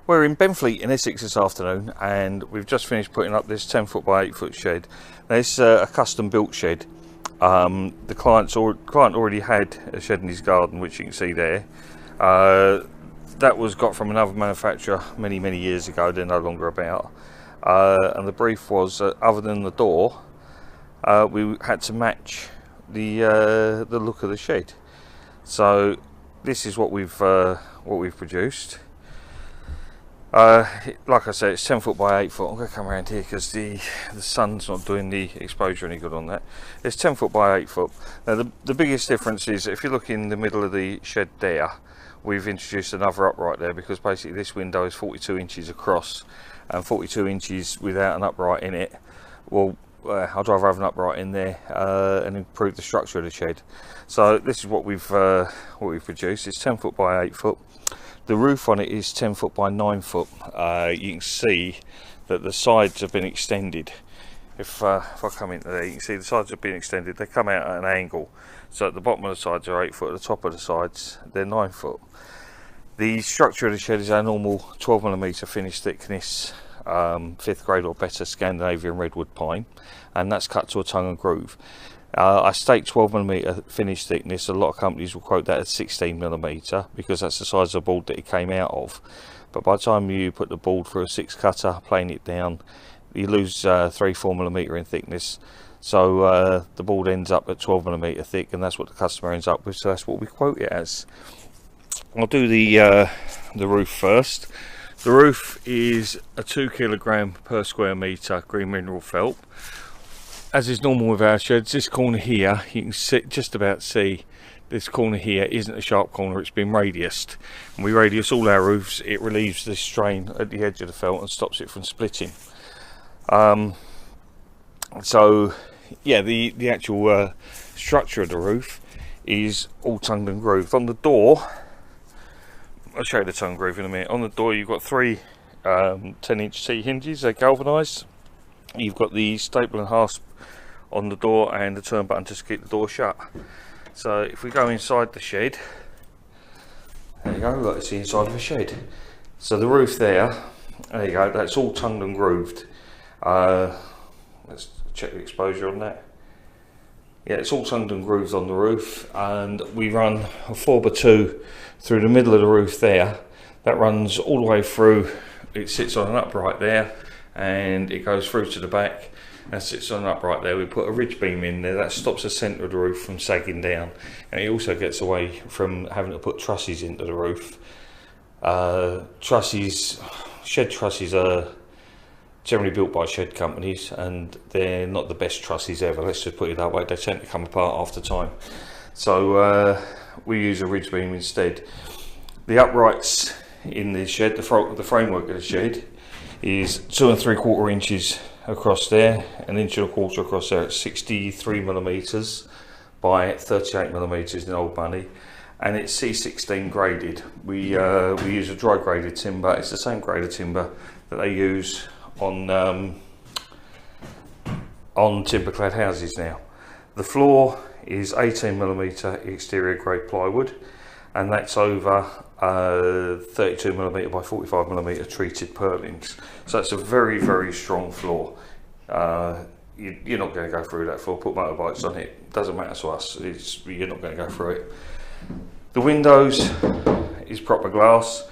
We're in Benfleet in Essex this afternoon, and we've just finished putting up this 10 foot by 8 foot shed. Now, it's a custom built shed. The client already had a shed in his garden, which you can see there. That was got from another manufacturer many years ago. They're no longer about. And the brief was, other than the door, we had to match the look of the shed. So this is what we've produced. Like I said, it's 10 foot by 8 foot. I'm going to come around here because the sun's not doing the exposure any good on that. It's 10 foot by 8 foot. Now the biggest difference is, if you look in the middle of the shed there, we've introduced another upright there, because basically this window is 42 inches across, and 42 inches without an upright in it, well, I'd rather have an upright in there and improve the structure of the shed. So this is what we've produced. It's 10 foot by 8 foot. The roof on it is 10 foot by 9 foot. You can see that the sides have been extended. If I come into there, you can see the sides have been extended. They come out at an angle. So at the bottom of the sides are 8 foot, at the top of the sides they're 9 foot. The structure of the shed is our normal 12mm finished thickness, 5th grade or better Scandinavian redwood pine, and that's cut to a tongue and groove. I state 12mm finished thickness. A lot of companies will quote that as 16mm because that's the size of the board that it came out of. But by the time you put the board through a 6 cutter, plane it down, you lose 3-4mm in thickness. So the board ends up at 12mm thick, and that's what the customer ends up with. So that's what we quote it as. I'll do the roof first. The roof is a 2 kilogram per square metre green mineral felt. As is normal with our sheds, this corner here, you can just about see this corner here isn't a sharp corner, it's been radiused. And we radius all our roofs. It relieves the strain at the edge of the felt and stops it from splitting. So yeah, the actual structure of the roof is all tongued and grooved. On the door, I'll show you the tongue groove in a minute. On the door you've got 3 10-inch T hinges, they're galvanised. You've got the staple and hasp on the door and the turn button to keep the door shut. So if we go inside the shed, there you go, look, it's the inside of a shed. So the roof there you go, that's all tongued and grooved. Let's check the exposure on that. Yeah, it's all tongued and grooved on the roof, and we run a 4x2 through the middle of the roof there. That runs all the way through. It sits on an upright there, and it goes through to the back and sits on an upright there. We put a ridge beam in there that stops the centre of the roof from sagging down, and it also gets away from having to put trusses into the roof. Shed trusses are generally built by shed companies, and they're not the best trusses ever, let's just put it that way. They tend to come apart after time. So we use a ridge beam instead. The uprights in the shed, the framework of the shed, is 2 3/4 inches across there, 1 1/4 inch across there. It's 63mm by 38mm in old money, and it's C16 graded. We use a dry graded timber. It's the same grade of timber that they use on timber clad houses now. The floor is 18mm exterior grade plywood, and that's over 32mm by 45mm treated purlins. So it's a very strong floor. You're not going to go through that floor. Put motorbikes on it, doesn't matter to us. You're not going to go through it. The windows is proper glass.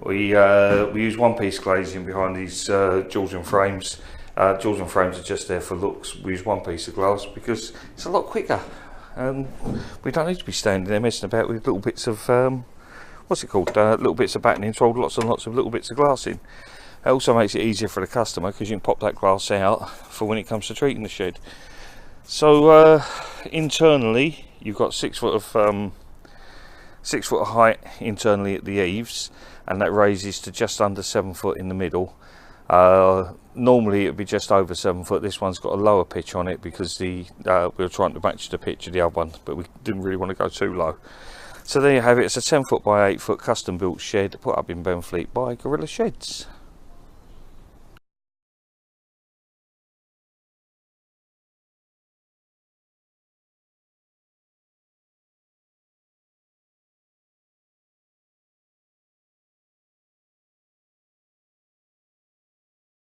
We use one-piece glazing behind these Georgian frames. Georgian frames are just there for looks. We use one piece of glass because it's a lot quicker. We don't need to be standing there messing about with little bits of what's it called? Little bits of battening to hold lots and lots of little bits of glass in. It also makes it easier for the customer because you can pop that glass out for when it comes to treating the shed. So internally, you've got 6 foot of 6 foot of height internally at the eaves, and that raises to just under 7 foot in the middle. Normally it would be just over 7 foot. This one's got a lower pitch on it because we were trying to match the pitch of the other one, but we didn't really want to go too low. So there you have it. It's a 10 foot by 8 foot custom built shed put up in Benfleet by Gorilla Sheds.